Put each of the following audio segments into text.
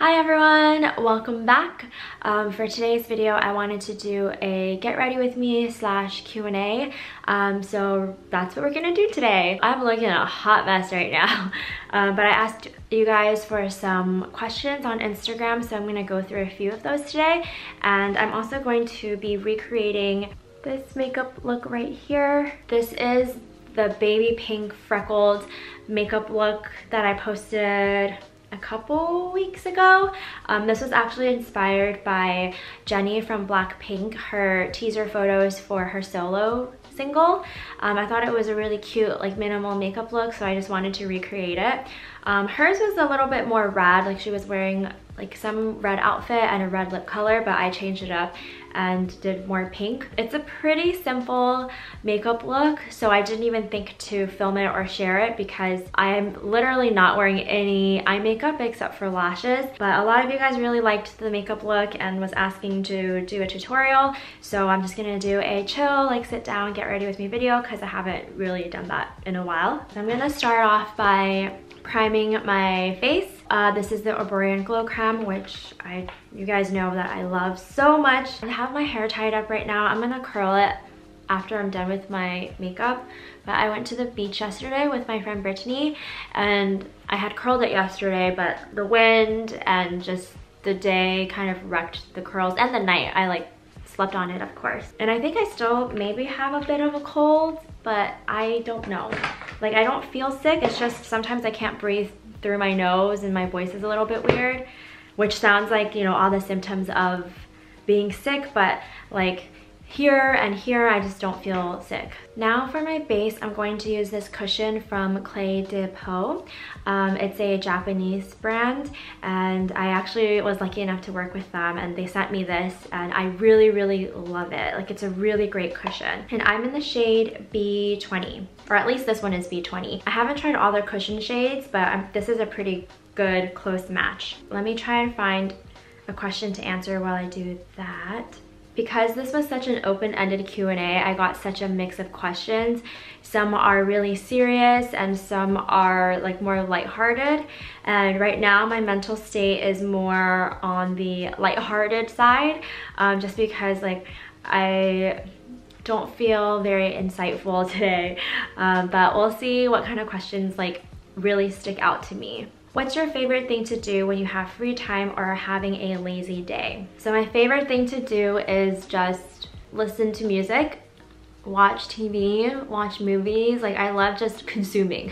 Hi everyone, welcome back. For today's video, I wanted to do a get ready with me / Q&A. So that's what we're gonna do today. I'm looking a hot mess right now, but I asked you guys for some questions on Instagram, so I'm gonna go through a few of those today. And I'm also going to be recreating this makeup look right here. This is the baby pink freckled makeup look that I posted a couple weeks ago. This was actually inspired by Jennie from Blackpink, her teaser photos for her solo single. I thought it was a really cute like minimal makeup look, so I just wanted to recreate it. Hers was a little bit more red, like she was wearing like some red outfit and a red lip color, but I changed it up and did more pink. It's a pretty simple makeup look, so I didn't even think to film it or share it because I'm literally not wearing any eye makeup except for lashes. But a lot of you guys really liked the makeup look and was asking to do a tutorial, so I'm just gonna do a chill, like sit down, get ready with me video because I haven't really done that in a while. So I'm gonna start off by priming my face. This is the Oborian Glow Creme, which you guys know that I love so much. I have my hair tied up right now. I'm gonna curl it after I'm done with my makeup. But I went to the beach yesterday with my friend Brittany, and I had curled it yesterday, but the wind and just the day kind of wrecked the curls, and the night. I like slept on it, of course. And I think I still maybe have a bit of a cold, but I don't know. Like, I don't feel sick, it's just sometimes I can't breathe through my nose and my voice is a little bit weird, which sounds like, you know, all the symptoms of being sick, but like here and here I just don't feel sick. Now for my base, I'm going to use this cushion from Clé de Peau. It's a Japanese brand, and I actually was lucky enough to work with them, and they sent me this, and I really love it. Like, it's a really great cushion. And I'm in the shade B20, or at least this one is B20. I haven't tried all their cushion shades, but this is a pretty good close match. Let me try and find a question to answer while I do that. Because this was such an open-ended Q&A, I got such a mix of questions. Some are really serious and some are like more lighthearted. And right now my mental state is more on the lighthearted side, just because like I don't feel very insightful today. But we'll see what kind of questions like really stick out to me. What's your favorite thing to do when you have free time or are having a lazy day? So my favorite thing to do is just listen to music, watch TV, watch movies. Like, I love just consuming.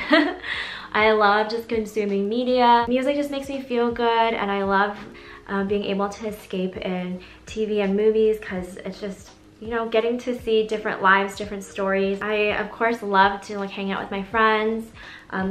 I love just consuming media. Music just makes me feel good, and I love being able to escape in TV and movies because it's just, you know, getting to see different lives, different stories. I, of course, love to like hang out with my friends,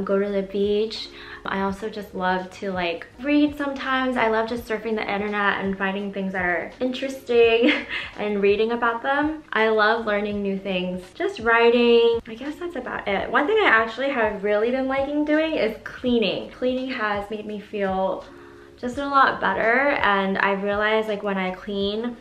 go to the beach. I also just love to like read sometimes. I love just surfing the internet and finding things that are interesting and reading about them. I love learning new things. Just writing. I guess that's about it. One thing I actually have really been liking doing is cleaning. Cleaning has made me feel just a lot better, and I realized like when I clean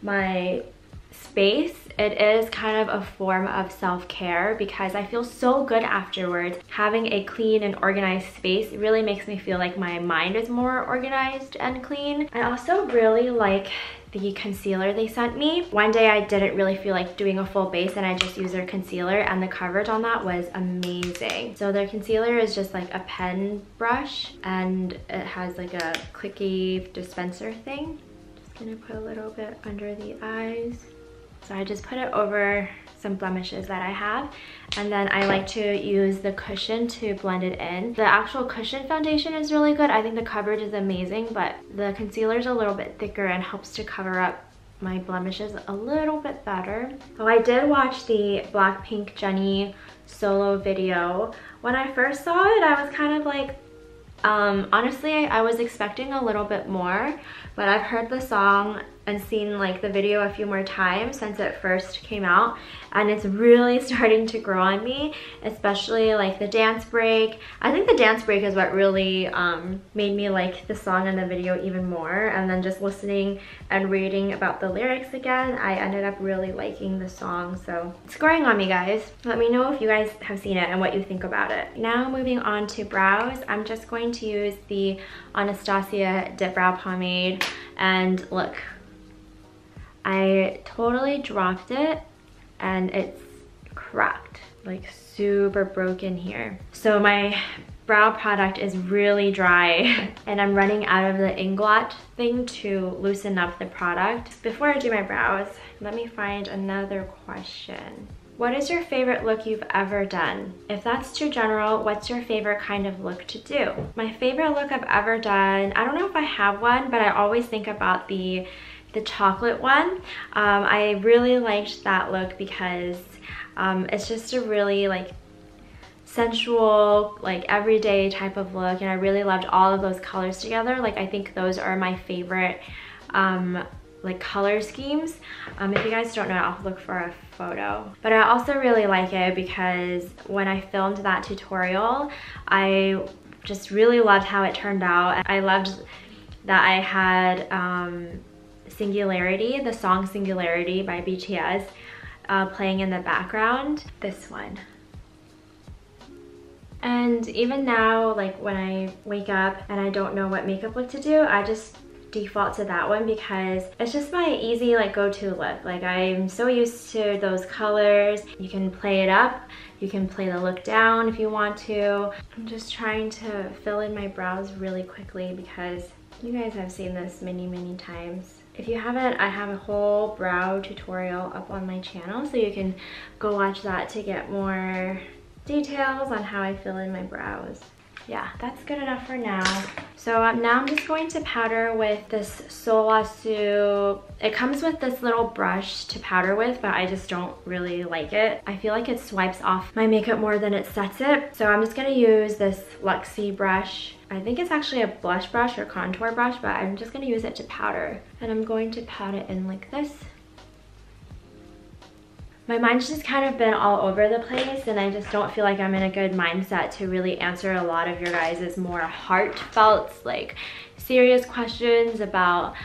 my space, it is kind of a form of self-care because I feel so good afterwards. Having a clean and organized space really makes me feel like my mind is more organized and clean. I also really like the concealer they sent me. One day I didn't really feel like doing a full base and I just used their concealer, and the coverage on that was amazing. So their concealer is just like a pen brush, and it has like a clicky dispenser thing. Just gonna put a little bit under the eyes. So I just put it over some blemishes that I have, and then I like to use the cushion to blend it in. The actual cushion foundation is really good. I think the coverage is amazing, but the concealer is a little bit thicker and helps to cover up my blemishes a little bit better. So I did watch the Blackpink Jennie solo video. When I first saw it, I was kind of like, honestly, I was expecting a little bit more, but I've heard the song and seen like the video a few more times since it first came out, and it's really starting to grow on me, especially like the dance break. I think the dance break is what really made me like the song and the video even more, and then just listening and reading about the lyrics again, I ended up really liking the song. So it's growing on me, guys. Let me know if you guys have seen it and what you think about it. Now moving on to brows, I'm just going going to use the Anastasia Dipbrow Pomade, and look, I totally dropped it and it's cracked, like super broken here. So my brow product is really dry and I'm running out of the Inglot thing to loosen up the product. Before I do my brows, let me find another question. What is your favorite look you've ever done? If that's too general, what's your favorite kind of look to do? My favorite look I've ever done, I don't know if I have one, but I always think about the chocolate one. I really liked that look because it's just a really like sensual, like everyday type of look, and I really loved all of those colors together. Like I think those are my favorite like color schemes. If you guys don't know, I'll look for a photo. But I also really like it because when I filmed that tutorial, I just really loved how it turned out. I loved that I had Singularity, the song Singularity by BTS playing in the background. This one. And even now, like when I wake up and I don't know what makeup look to do, I just default to that one because it's just my easy like go-to look. Like I'm so used to those colors. You can play it up, you can play the look down if you want to. I'm just trying to fill in my brows really quickly because you guys have seen this many times. If you haven't, I have a whole brow tutorial up on my channel, so you can go watch that to get more details on how I fill in my brows. Yeah, that's good enough for now. So now I'm just going to powder with this Sulwhasoo. It comes with this little brush to powder with, but I just don't really like it. I feel like it swipes off my makeup more than it sets it. So I'm just gonna use this Luxie brush. I think it's actually a blush brush or contour brush, but I'm just gonna use it to powder. And I'm going to pat it in like this. My mind's just kind of been all over the place, and I just don't feel like I'm in a good mindset to really answer a lot of your guys' more heartfelt, like serious questions about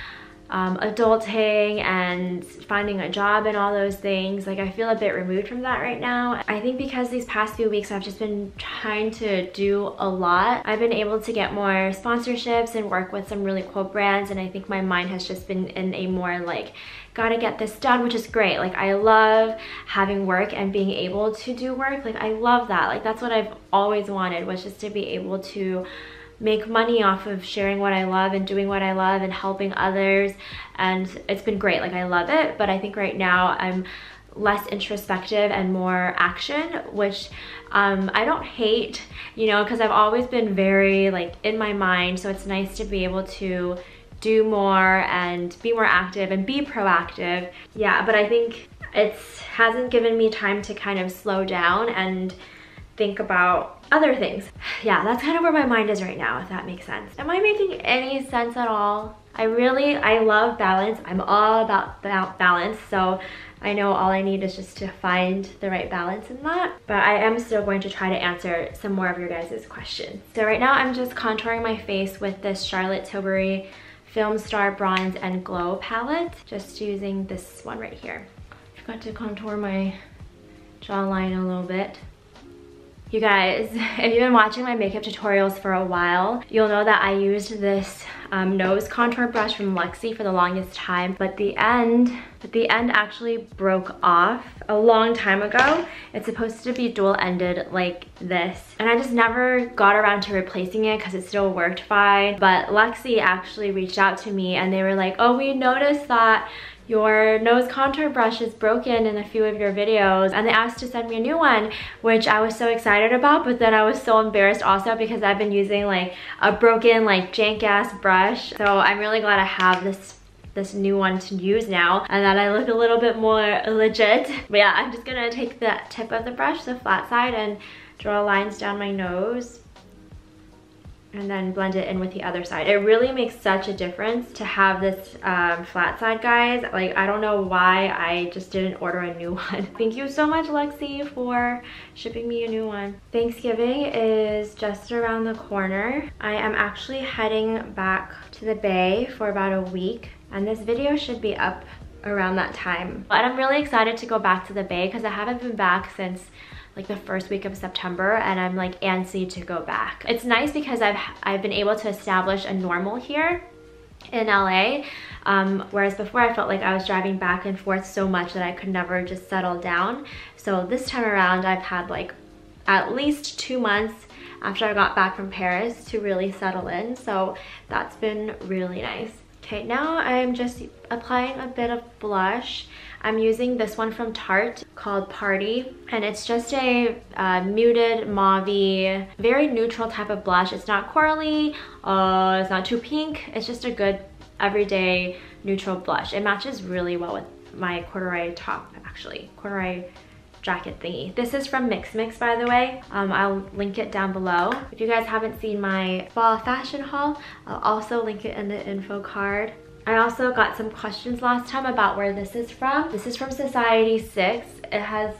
adulting and finding a job and all those things. Like I feel a bit removed from that right now. I think because these past few weeks I've just been trying to do a lot. I've been able to get more sponsorships and work with some really cool brands, and I think my mind has just been in a more like gotta get this done, which is great. Like I love having work and being able to do work. Like I love that. Like that's what I've always wanted, was just to be able to make money off of sharing what I love and doing what I love and helping others, and it's been great. Like I love it, but I think right now I'm less introspective and more action, which I don't hate, you know, because I've always been very like in my mind, so it's nice to be able to do more and be more active and be proactive. Yeah, but I think it hasn't given me time to kind of slow down and think about other things. Yeah, that's kind of where my mind is right now, if that makes sense. Am I making any sense at all? I love balance. I'm all about balance, so I know all I need is just to find the right balance in that. But I am still going to try to answer some more of your guys' questions. So right now I'm just contouring my face with this Charlotte Tilbury Filmstar Bronze and Glow palette, just using this one right here. Forgot to contour my jawline a little bit. You guys, if you've been watching my makeup tutorials for a while, you'll know that I used this nose contour brush from Luxie for the longest time, but the end actually broke off a long time ago. It's supposed to be dual-ended like this, and I just never got around to replacing it because it still worked fine. But Luxie actually reached out to me and they were like, oh, we noticed that your nose contour brush is broken in a few of your videos, and they asked to send me a new one, which I was so excited about, but then I was so embarrassed also because I've been using like a broken like jank ass brush. So I'm really glad I have this new one to use now and that I look a little bit more legit. But yeah, I'm just gonna take the tip of the brush, the flat side, and draw lines down my nose and then blend it in with the other side. It really makes such a difference to have this flat side, guys. Like, I don't know why I just didn't order a new one. Thank you so much, Luxie, for shipping me a new one. Thanksgiving is just around the corner. I am actually heading back to the Bay for about a week, and this video should be up around that time. And I'm really excited to go back to the Bay because I haven't been back since like the first week of September, and I'm like antsy to go back. It's nice because I've been able to establish a normal here in LA, whereas before I felt like I was driving back and forth so much that I could never just settle down. So this time around I've had like at least 2 months after I got back from Paris to really settle in, so that's been really nice. Okay, now I'm just applying a bit of blush. I'm using this one from Tarte called Party, and it's just a muted mauve-y, very neutral type of blush. It's not corally, it's not too pink. It's just a good everyday neutral blush. It matches really well with my corduroy top, actually, corduroy jacket thingy. This is from MIXXMIX, by the way. I'll link it down below. If you guys haven't seen my fall fashion haul, I'll also link it in the info card. I also got some questions last time about where this is from. This is from Society 6. It has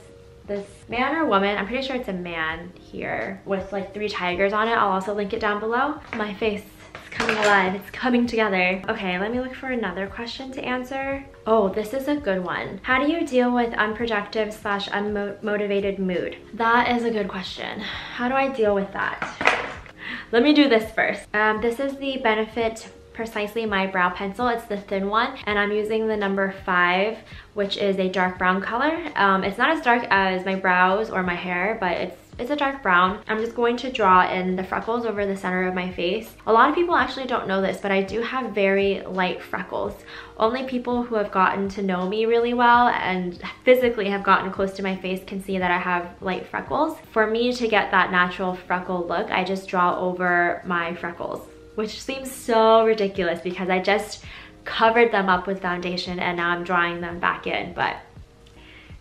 this man or woman, I'm pretty sure it's a man here, with like 3 tigers on it. I'll also link it down below. My face is coming alive, it's coming together. Okay, let me look for another question to answer. Oh, this is a good one. How do you deal with unproductive / unmotivated mood? That is a good question. How do I deal with that? Let me do this first. This is the Benefit Precisely My Brow Pencil. It's the thin one, and I'm using the number 5, which is a dark brown color. It's not as dark as my brows or my hair, but it's a dark brown. I'm just going to draw in the freckles over the center of my face. A lot of people actually don't know this, but I do have very light freckles. Only people who have gotten to know me really well and physically have gotten close to my face can see that I have light freckles. For me to get that natural freckle look, I just draw over my freckles, which seems so ridiculous because I just covered them up with foundation and now I'm drawing them back in, but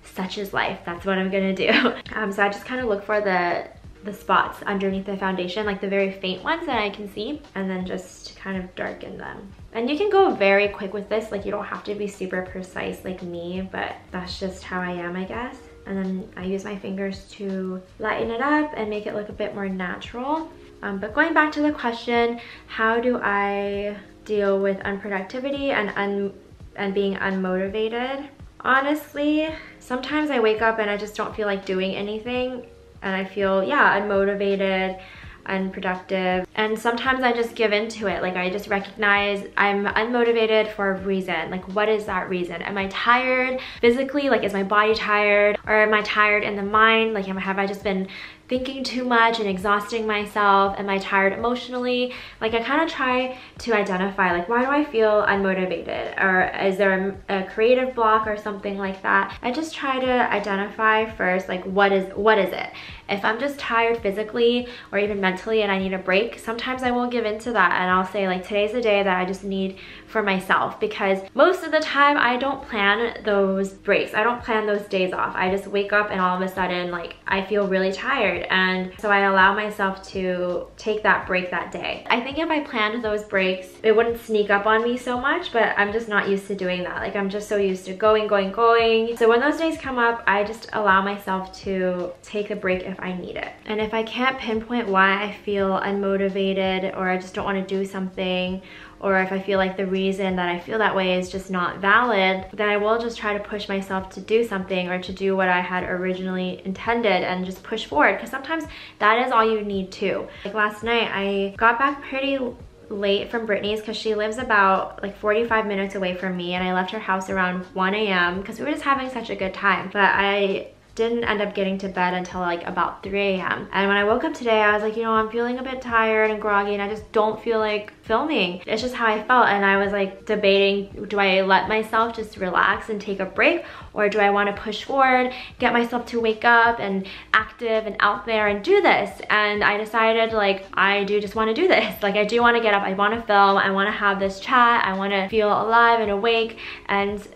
such is life. That's what I'm gonna do. So I just kind of look for the spots underneath the foundation, like the very faint ones that I can see, and then just kind of darken them. And you can go very quick with this, like you don't have to be super precise like me, but that's just how I am, I guess. And then I use my fingers to lighten it up and make it look a bit more natural. But going back to the question, how do I deal with unproductivity and being unmotivated? Honestly, sometimes I wake up and I just don't feel like doing anything, and I feel, yeah, unmotivated, unproductive, and sometimes I just give into it. Like I just recognize I'm unmotivated for a reason. Like, what is that reason? Am I tired physically? Like, is my body tired? Or am I tired in the mind? Like, have I just been thinking too much and exhausting myself? Am I tired emotionally? Like, I kind of try to identify, like, why do I feel unmotivated? Or is there a creative block or something like that? I just try to identify first, like, what is it? If I'm just tired physically or even mentally and I need a break, sometimes I will give into that and I'll say, like, today's the day that I just need for myself, because most of the time I don't plan those breaks. I don't plan those days off. I just wake up and all of a sudden, like, I feel really tired, and so I allow myself to take that break that day. I think if I planned those breaks, it wouldn't sneak up on me so much, but I'm just not used to doing that. Like, I'm just so used to going. So when those days come up, I just allow myself to take a break if I need it. And if I can't pinpoint why I feel unmotivated, or I just don't want to do something, or if I feel like the reason that I feel that way is just not valid, then I will just try to push myself to do something, or to do what I had originally intended and just push forward, because sometimes that is all you need too. Like last night, I got back pretty late from Brittany's because she lives about like 45 minutes away from me, and I left her house around 1 a.m. because we were just having such a good time. But I didn't end up getting to bed until like about 3 a.m. And when I woke up today, I was like, you know, I'm feeling a bit tired and groggy and I just don't feel like filming. It's just how I felt, and I was like debating, do I let myself just relax and take a break, or do I want to push forward, get myself to wake up and active and out there and do this? And I decided, like, I do just want to do this. Like, I do want to get up, I want to film, I want to have this chat, I want to feel alive and awake. And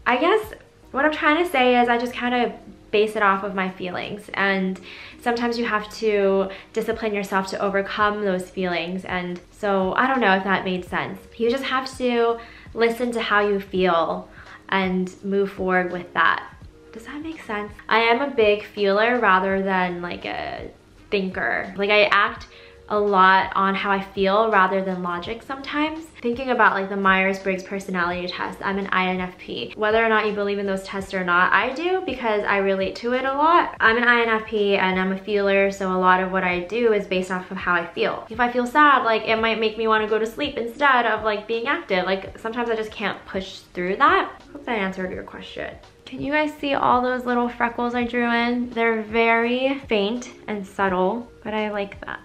I guess what I'm trying to say is I just kind of base it off of my feelings, and sometimes you have to discipline yourself to overcome those feelings. And so I don't know if that made sense. You just have to listen to how you feel and move forward with that. Does that make sense? I am a big feeler rather than like a thinker. Like, I act a lot on how I feel rather than logic sometimes. Thinking about like the Myers-Briggs personality test, I'm an INFP. Whether or not you believe in those tests or not, I do because I relate to it a lot. I'm an INFP and I'm a feeler, so a lot of what I do is based off of how I feel. If I feel sad, like it might make me want to go to sleep instead of like being active. Like sometimes I just can't push through that. Hope that answered your question. Can you guys see all those little freckles I drew in? They're very faint and subtle, but I like that.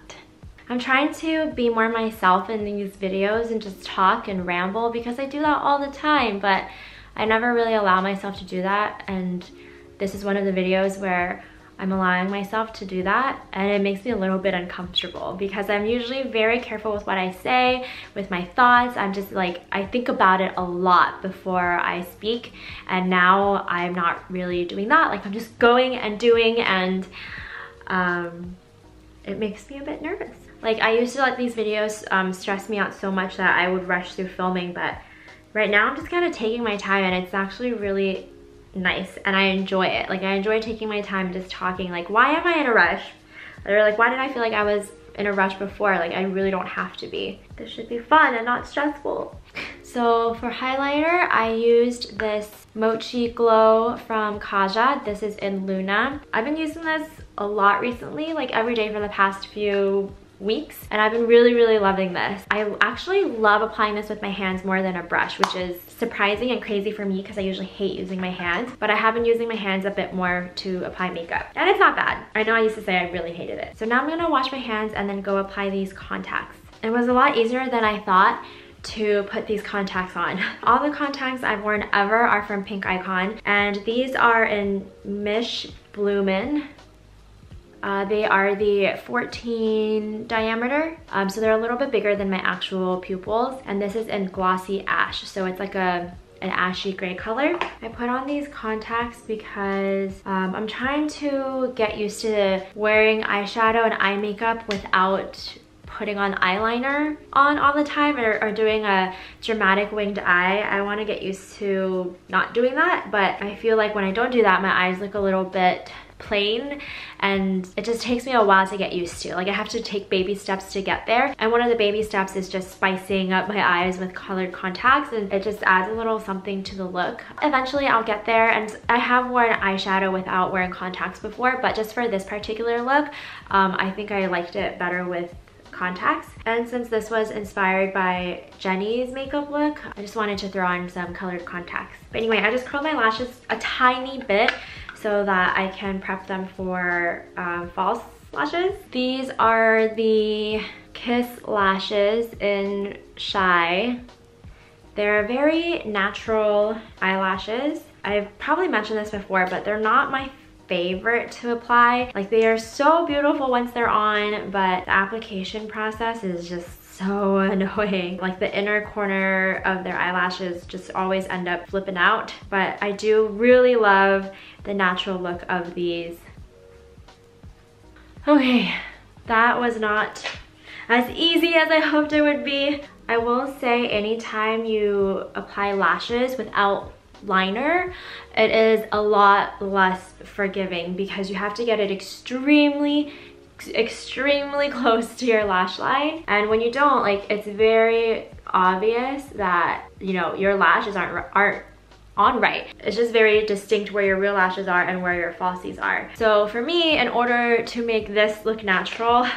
I'm trying to be more myself in these videos and just talk and ramble because I do that all the time, but I never really allow myself to do that, and this is one of the videos where I'm allowing myself to do that, and it makes me a little bit uncomfortable because I'm usually very careful with what I say, with my thoughts. I'm just like, I think about it a lot before I speak, and now I'm not really doing that. Like I'm just going and doing, and it makes me a bit nervous. Like I used to let these videos stress me out so much that I would rush through filming, but right now I'm just kind of taking my time, and it's actually really nice and I enjoy it. Like I enjoy taking my time just talking. Like why am I in a rush? Or like why did I feel like I was in a rush before? Like I really don't have to be. This should be fun and not stressful. So for highlighter, I used this Mochi Glow from Kaja. This is in Luna. I've been using this a lot recently, like every day for the past few weeks, and I've been really loving this. I actually love applying this with my hands more than a brush, which is surprising and crazy for me because I usually hate using my hands, but I have been using my hands a bit more to apply makeup, and it's not bad. I know I used to say I really hated it. So now I'm gonna wash my hands and then go apply these contacts. It was a lot easier than I thought to put these contacts on. All the contacts I've worn ever are from PinkIcon, and these are in Miche Bloomin. They are the 14 diameter, so they're a little bit bigger than my actual pupils, and this is in Glossy Ash, so it's like an ashy gray color. I put on these contacts because I'm trying to get used to wearing eyeshadow and eye makeup without putting on eyeliner on all the time, or doing a dramatic winged eye. I want to get used to not doing that, but I feel like when I don't do that, my eyes look a little bit plain, and it just takes me a while to get used to. Like I have to take baby steps to get there, and one of the baby steps is just spicing up my eyes with colored contacts, and it just adds a little something to the look. Eventually I'll get there, and I have worn eyeshadow without wearing contacts before, but just for this particular look, I think I liked it better with contacts. And since this was inspired by Jenny's makeup look, I just wanted to throw on some colored contacts. But anyway, I just curled my lashes a tiny bit so that I can prep them for false lashes. These are the Kiss lashes in Shy. They're very natural eyelashes. I've probably mentioned this before, but they're not my favorite to apply. Like they are so beautiful once they're on, but the application process is just so annoying. Like the inner corner of their eyelashes just always end up flipping out, but I do really love the natural look of these. Okay, that was not as easy as I hoped it would be. I will say anytime you apply lashes without liner, it is a lot less forgiving because you have to get it extremely close to your lash line, and when you don't, like, it's very obvious that, you know, your lashes aren't on right. It's just very distinct where your real lashes are and where your falsies are. So for me, in order to make this look natural,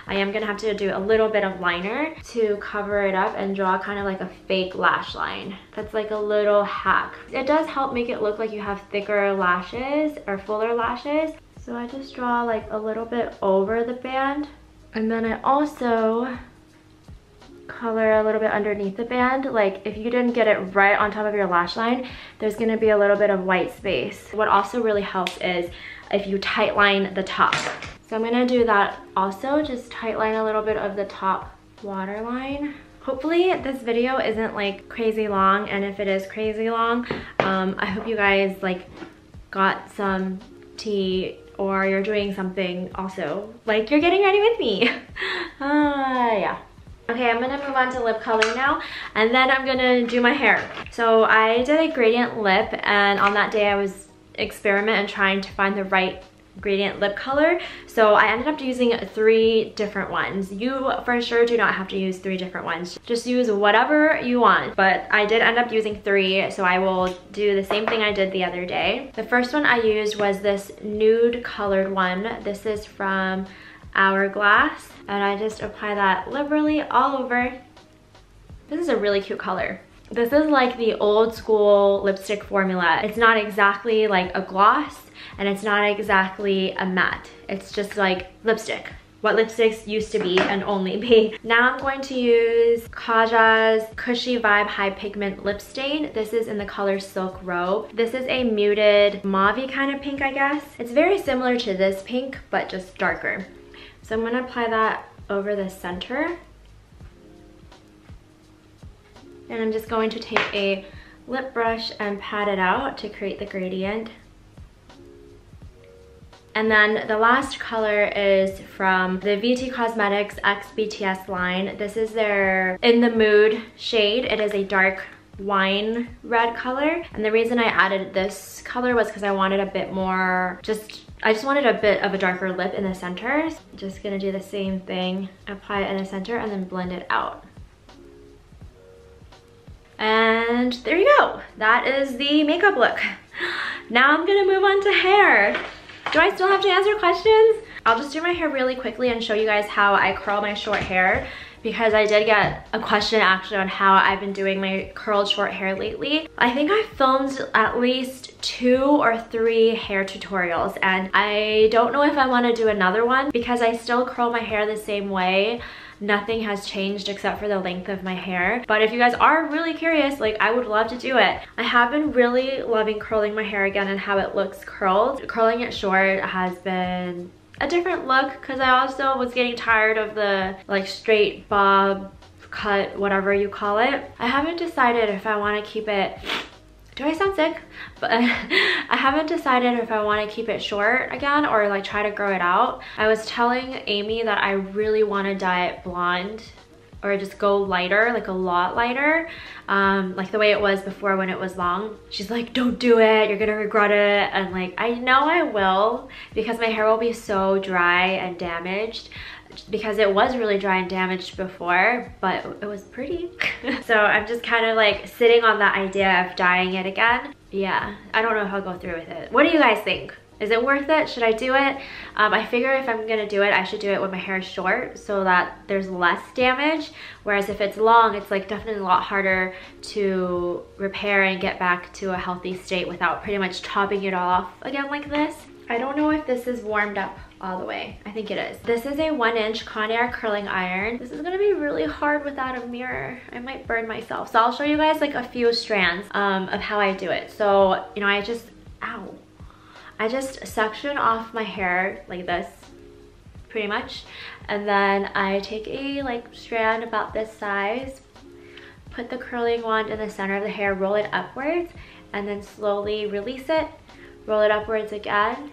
I am gonna have to do a little bit of liner to cover it up and draw kind of like a fake lash line. That's like a little hack. It does help make it look like you have thicker lashes or fuller lashes. So I just draw like a little bit over the band, and then I also color a little bit underneath the band. Like if you didn't get it right on top of your lash line, there's gonna be a little bit of white space. What also really helps is if you tight line the top. So I'm gonna do that also, just tight line a little bit of the top waterline. Hopefully this video isn't like crazy long, and if it is crazy long, I hope you guys like got some tea or you're doing something also, like you're getting ready with me. Yeah. Okay, I'm gonna move on to lip color now, and then I'm gonna do my hair. So I did a gradient lip, and on that day I was experimenting and trying to find the right gradient lip color, so I ended up using 3 different ones. You for sure do not have to use 3 different ones. Just use whatever you want, but I did end up using 3, so I will do the same thing I did the other day. The first one I used was this nude colored one. This is from Hourglass, and I just apply that liberally all over. This is a really cute color. This is like the old school lipstick formula. It's not exactly like a gloss, and it's not exactly a matte. It's just like lipstick. What lipsticks used to be and only be. Now I'm going to use Kaja's Cushy Vibe High Pigment Lip Stain. This is in the color Silk Robe. This is a muted mauve-y kind of pink, I guess. It's very similar to this pink, but just darker. So I'm gonna apply that over the center. And I'm just going to take a lip brush and pat it out to create the gradient. And then the last color is from the VT Cosmetics X BTS line. This is their In the Mood shade. It is a dark wine red color. And the reason I added this color was because I wanted a bit more, I just wanted a bit of a darker lip in the center. So I'm just gonna do the same thing, apply it in the center and then blend it out. And there you go. That is the makeup look. Now I'm gonna move on to hair. Do I still have to answer questions? I'll just do my hair really quickly and show you guys how I curl my short hair, because I did get a question actually on how I've been doing my curled short hair lately. I think I filmed at least 2 or 3 hair tutorials, and I don't know if I want to do another one because I still curl my hair the same way. Nothing has changed except for the length of my hair. But if you guys are really curious, like, I would love to do it. I have been really loving curling my hair again and how it looks curled. Curling it short has been a different look because I also was getting tired of the like straight bob cut, whatever you call it. I haven't decided if I want to keep it, do I sound sick? But I haven't decided if I want to keep it short again or like try to grow it out. I was telling Amy that I really want to dye it blonde or just go lighter, like a lot lighter, like the way it was before when it was long. She's like, don't do it, you're gonna regret it. And like, I know I will, because my hair will be so dry and damaged, because it was really dry and damaged before, but it was pretty. So I'm just kind of like sitting on that idea of dyeing it again. Yeah, I don't know if I'll go through with it. What do you guys think? Is it worth it? Should I do it? I figure if I'm gonna do it, I should do it when my hair is short so that there's less damage. Whereas if it's long, it's like definitely a lot harder to repair and get back to a healthy state without pretty much chopping it off again like this. I don't know if this is warmed up all the way. I think it is. This is a 1-inch Conair curling iron. This is gonna be really hard without a mirror. I might burn myself. So I'll show you guys like a few strands of how I do it. So, you know, I just section off my hair like this, pretty much. And then I take a like strand about this size, put the curling wand in the center of the hair, roll it upwards, and then slowly release it, roll it upwards again,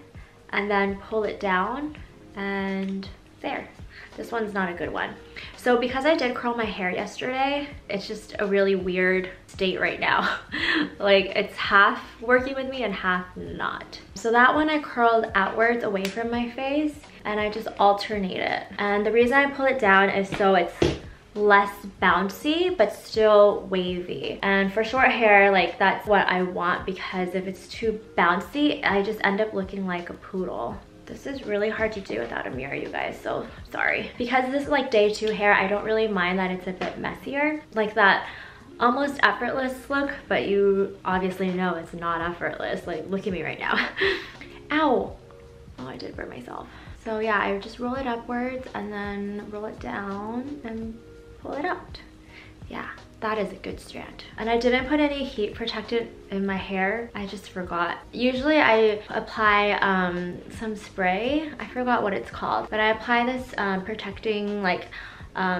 and then pull it down, and there. This one's not a good one. So because I did curl my hair yesterday, it's just a really weird state right now. Like it's half working with me and half not. So that one I curled outwards away from my face, and I just alternate it. And the reason I pull it down is so it's less bouncy but still wavy. And for short hair, like that's what I want, because if it's too bouncy, I just end up looking like a poodle. This is really hard to do without a mirror, you guys, so sorry. Because this is like day 2 hair, I don't really mind that it's a bit messier. Like that almost effortless look, but you obviously know it's not effortless. Like, look at me right now. Ow! Oh, I did burn myself. So yeah, I just roll it upwards and then roll it down and pull it out. Yeah, that is a good strand. And I didn't put any heat protectant in my hair. I just forgot. Usually I apply some spray. I forgot what it's called, but I apply this protecting like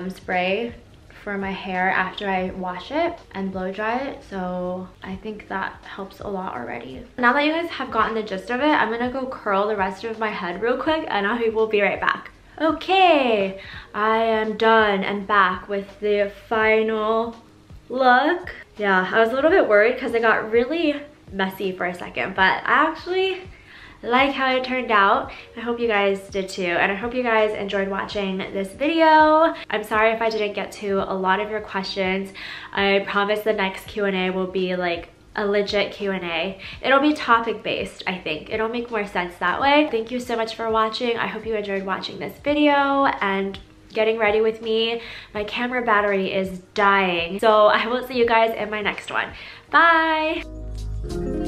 spray for my hair after I wash it and blow dry it. So I think that helps a lot already. Now that you guys have gotten the gist of it, I'm gonna go curl the rest of my head real quick, and I will be right back. Okay, I am done and back with the final look. Yeah, I was a little bit worried because it got really messy for a second, but I actually like how it turned out. I hope you guys did too, and I hope you guys enjoyed watching this video. I'm sorry if I didn't get to a lot of your questions. I promise the next Q&A will be like a legit Q&A. It'll be topic based, I think. It'll make more sense that way. Thank you so much for watching. I hope you enjoyed watching this video and getting ready with me. My camera battery is dying, so I will see you guys in my next one. Bye!